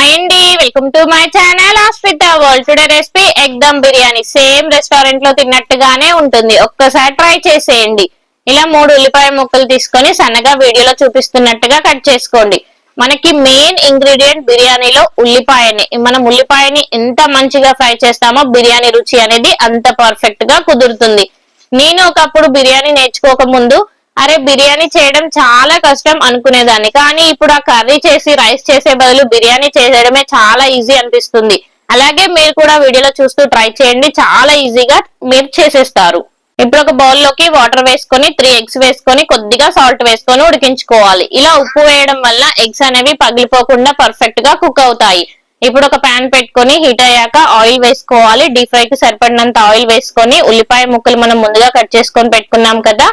Hi అండి, welcome to my channel ఆస్పితా world. Today recipe egg dum biryani. Same restaurant లో తిన్నట్టుగానే ఉంటుంది, ఒక్కసారి ట్రై చేసేయండి. ఇలా 3 ఉల్లిపాయ ముక్కలు తీసుకొని సన్నగా వీడియోలో చూపిస్తున్నట్టుగా కట్ చేసుకోండి. మనకి మెయిన్ ఇంగ్రీడియంట్ బిర్యానీలో ఉల్లిపాయని. మనం ఉల్లిపాయని ఎంత మంచిగా ఫ్రై చేస్తామో బిర్యానీ రుచి అనేది అంత పర్ఫెక్ట్ గా కుదురుతుంది. నేను ఒకప్పుడు బిర్యానీ నేర్చుకోక ముందు అరే బిర్యానీ చేయడం చాలా కష్టం అనుకునేదాన్ని. కానీ ఇప్పుడు ఆ కర్రీ చేసి రైస్ చేసే బదులు బిర్యానీ చేయడమే చాలా ఈజీ అనిపిస్తుంది. అలాగే మీరు కూడా వీడియోలో చూస్తూ ట్రై చేయండి, చాలా ఈజీగా మీరు చేసేస్తారు. ఇప్పుడు ఒక బౌల్ లోకి వాటర్ వేసుకొని 3 ఎగ్స్ వేసుకొని కొద్దిగా సాల్ట్ వేసుకొని ఉడికించుకోవాలి. ఇలా ఉప్పు వేయడం వల్ల ఎగ్స్ అనేవి పగిలిపోకుండా పర్ఫెక్ట్ గా కుక్ అవుతాయి. ఇప్పుడు ఒక ప్యాన్ పెట్టుకొని హీట్ అయ్యాక ఆయిల్ వేసుకోవాలి. డీప్ ఫ్రై కి సరిపడినంత ఆయిల్ వేసుకొని ఉల్లిపాయ ముక్కలు మనం ముందుగా కట్ చేసుకొని పెట్టుకున్నాం కదా,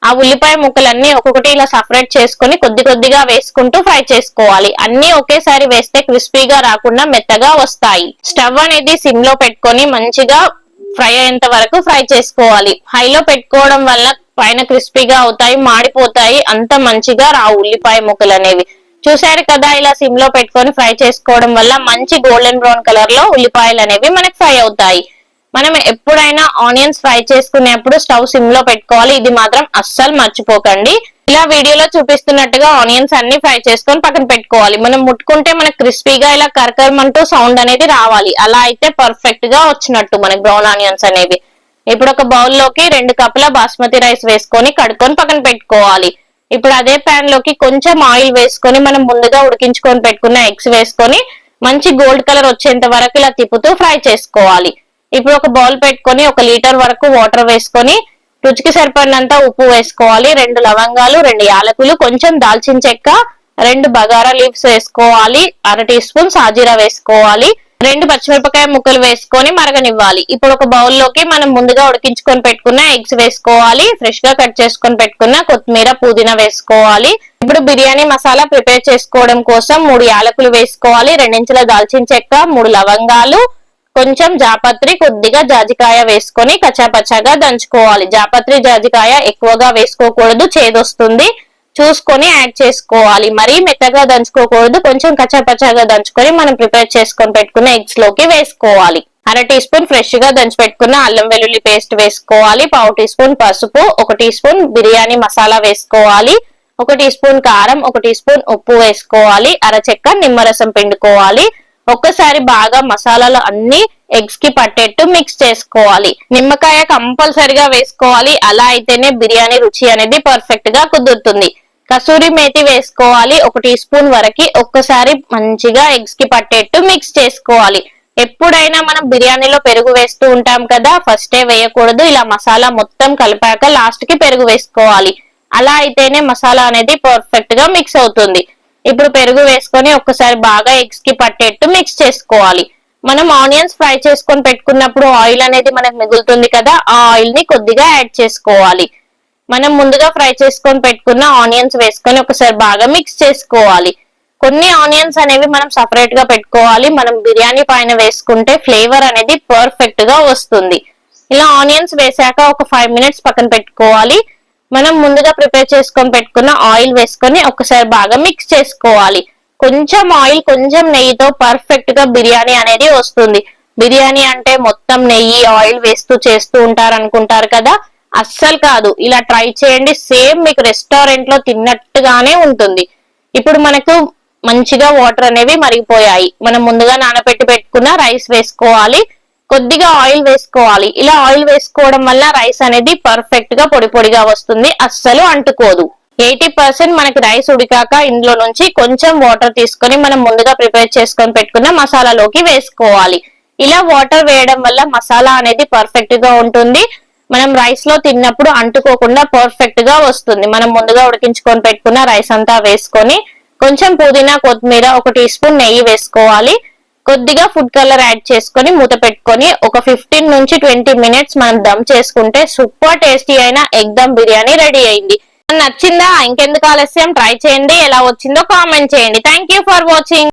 ఆ ఉల్లిపాయ ముక్కలన్నీ ఒక్కొక్కటి ఇలా సపరేట్ చేసుకొని కొద్దిగా వేసుకుంటూ ఫ్రై చేసుకోవాలి. అన్ని ఒకేసారి వేస్తే క్రిస్పీగా రాకుండా మెత్తగా వస్తాయి. స్టవ్ అనేది సిమ్ లో పెట్టుకొని మంచిగా ఫ్రై అయ్యేంత వరకు ఫ్రై చేసుకోవాలి. హైలో పెట్టుకోవడం వల్ల పైన క్రిస్పీగా అవుతాయి, మాడిపోతాయి, అంత మంచిగా రావు ఉల్లిపాయ ముక్కలు అనేవి. చూసారు కదా, ఇలా సిమ్ లో పెట్టుకొని ఫ్రై చేసుకోవడం వల్ల మంచి గోల్డెన్ బ్రౌన్ కలర్ లో ఉల్లిపాయలు అనేవి మనకి ఫ్రై అవుతాయి. మనం ఎప్పుడైనా ఆనియన్స్ ఫ్రై చేసుకునేప్పుడు స్టవ్ సిమ్ లో పెట్టుకోవాలి, ఇది మాత్రం అస్సలు మర్చిపోకండి. ఇలా వీడియోలో చూపిస్తున్నట్టుగా ఆనియన్స్ అన్ని ఫ్రై చేసుకొని పక్కన పెట్టుకోవాలి. మనం ముట్టుకుంటే మనకు క్రిస్పీగా ఇలా కరకరమంటూ సౌండ్ అనేది రావాలి, అలా అయితే పర్ఫెక్ట్ గా వచ్చినట్టు మనకి బ్రౌన్ ఆనియన్స్ అనేవి. ఇప్పుడు ఒక బౌల్ లోకి 2 కప్పుల బాస్మతి రైస్ వేసుకొని కడుక్కొని పక్కన పెట్టుకోవాలి. ఇప్పుడు అదే ప్యాన్ లోకి కొంచెం ఆయిల్ వేసుకొని మనం ముందుగా ఉడికించుకొని పెట్టుకున్న ఎగ్స్ వేసుకొని మంచి గోల్డ్ కలర్ వచ్చేంత వరకు ఇలా తిప్పుతూ ఫ్రై చేసుకోవాలి. ఇప్పుడు ఒక బౌల్ పెట్టుకొని 1 లీటర్ వరకు వాటర్ వేసుకొని రుచికి సరిపడినంత ఉప్పు వేసుకోవాలి. 2 లవంగాలు, 2 యాలకులు, కొంచెం దాల్చిన చెక్క, 2 బగారా లీవ్స్ వేసుకోవాలి. 1/2 టీ స్పూన్ సాజీరా వేసుకోవాలి. 2 పచ్చిమిరపకాయ ముక్కలు వేసుకొని మరగనివ్వాలి. ఇప్పుడు ఒక బౌల్ లోకి మనం ముందుగా ఉడికించుకొని పెట్టుకున్న ఎగ్స్ వేసుకోవాలి. ఫ్రెష్ గా కట్ చేసుకొని పెట్టుకున్న కొత్తిమీర, పుదీనా వేసుకోవాలి. ఇప్పుడు బిర్యానీ మసాలా ప్రిపేర్ చేసుకోవడం కోసం 3 యాలకులు వేసుకోవాలి. 2 ఇంచుల దాల్చిన చెక్క, 3 లవంగాలు, కొంచెం జాపత్రి, కొద్దిగా జాజికాయ వేసుకొని కచ్చాపచ్చాగా దంచుకోవాలి. జాపత్రి, జాజికాయ ఎక్కువగా వేసుకోకూడదు, చేదొస్తుంది. చూసుకొని యాడ్ చేసుకోవాలి. మరీ మెత్తగా దంచుకోకూడదు, కొంచెం కచ్చాపచ్చాగా దంచుకొని మనం ప్రిపేర్ చేసుకొని పెట్టుకున్న ఎగ్స్ లోకి వేసుకోవాలి. 1/2 టీ స్పూన్ ఫ్రెష్ గా దంచి పెట్టుకున్న అల్లం వెల్లుల్లి పేస్ట్ వేసుకోవాలి. 1/2 టీ స్పూన్ పసుపు, 1 టీ స్పూన్ బిర్యానీ మసాలా వేసుకోవాలి. 1 టీ స్పూన్ కారం, 1 టీ స్పూన్ ఉప్పు వేసుకోవాలి. అరచెక్క నిమ్మరసం పిండుకోవాలి. ఒక్కసారి బాగా మసాలాలు అన్ని ఎగ్స్ కి పట్టేట్టు మిక్స్ చేసుకోవాలి. నిమ్మకాయ కంపల్సరిగా వేసుకోవాలి, అలా అయితేనే బిర్యానీ రుచి అనేది పర్ఫెక్ట్ గా కుదురుతుంది. కసూరి మేతి వేసుకోవాలి 1 టీ స్పూన్ వరకు. ఒక్కసారి మంచిగా ఎగ్స్ కి పట్టేట్టు మిక్స్ చేసుకోవాలి. ఎప్పుడైనా మనం బిర్యానీలో పెరుగు వేస్తూ ఉంటాం కదా, ఫస్టే వేయకూడదు. ఇలా మసాలా మొత్తం కలిపాక లాస్ట్ కి పెరుగు వేసుకోవాలి, అలా అయితేనే మసాలా అనేది పర్ఫెక్ట్ గా మిక్స్ అవుతుంది. ఇప్పుడు పెరుగు వేసుకొని ఒక్కసారి బాగా ఎగ్స్ కి పట్టేట్టు మిక్స్ చేసుకోవాలి. మనం ఆనియన్స్ ఫ్రై చేసుకొని పెట్టుకున్నప్పుడు ఆయిల్ అనేది మనకు మిగులుతుంది కదా, ఆ ఆయిల్ ని కొద్దిగా యాడ్ చేసుకోవాలి. మనం ముందుగా ఫ్రై చేసుకొని పెట్టుకున్న ఆనియన్స్ వేసుకొని ఒకసారి బాగా మిక్స్ చేసుకోవాలి. కొన్ని ఆనియన్స్ అనేవి మనం సపరేట్ గా పెట్టుకోవాలి, మనం బిర్యానీ పైన వేసుకుంటే ఫ్లేవర్ అనేది పర్ఫెక్ట్ గా వస్తుంది. ఇలా ఆనియన్స్ వేసాక ఒక 5 మినిట్స్ పక్కన పెట్టుకోవాలి. మనం ముందుగా ప్రిపేర్ చేసుకొని పెట్టుకున్న ఆయిల్ వేసుకొని ఒకసారి బాగా మిక్స్ చేసుకోవాలి. కొంచెం ఆయిల్, కొంచెం నెయ్యితో పర్ఫెక్ట్ గా బిర్యానీ అనేది వస్తుంది. బిర్యానీ అంటే మొత్తం నెయ్యి, ఆయిల్ వేస్తూ చేస్తూ ఉంటారు అనుకుంటారు కదా, అస్సలు కాదు. ఇలా ట్రై చేయండి, సేమ్ మీకు రెస్టారెంట్ లో తిన్నట్టుగానే ఉంటుంది. ఇప్పుడు మనకు మంచిగా వాటర్ అనేవి మరిగిపోయాయి. మనం ముందుగా నానబెట్టి పెట్టుకున్న రైస్ వేసుకోవాలి. కొద్దిగా ఆయిల్ వేసుకోవాలి. ఇలా ఆయిల్ వేసుకోవడం వల్ల రైస్ అనేది పర్ఫెక్ట్ గా పొడి పొడిగా వస్తుంది, అస్సలు అంటుకోదు. 80% మనకి రైస్ ఉడికాక ఇందులో నుంచి కొంచెం వాటర్ తీసుకొని మనం ముందుగా ప్రిపేర్ చేసుకొని పెట్టుకున్న మసాలాలోకి వేసుకోవాలి. ఇలా వాటర్ వేయడం వల్ల మసాలా అనేది పర్ఫెక్ట్ గా ఉంటుంది. మనం రైస్ లో తిన్నప్పుడు అంటుకోకుండా పర్ఫెక్ట్ గా వస్తుంది. మనం ముందుగా ఉడికించుకొని పెట్టుకున్న రైస్ అంతా వేసుకొని కొంచెం పుదీనా, కొత్తిమీర, 1 టీ స్పూన్ నెయ్యి వేసుకోవాలి. కొద్దిగా ఫుడ్ కలర్ యాడ్ చేసుకొని మూత పెట్టుకొని ఒక 15 నుంచి 20 మినిట్స్ మనం దమ్ చేసుకుంటే సూపర్ టేస్టీ అయిన ఎగ్ దమ్ బిర్యానీ రెడీ అయింది. నచ్చిందా? ఇంకెందుకు ఆలస్యం, ట్రై చేయండి. ఎలా వచ్చిందో కామెంట్ చేయండి. Thank you for watching.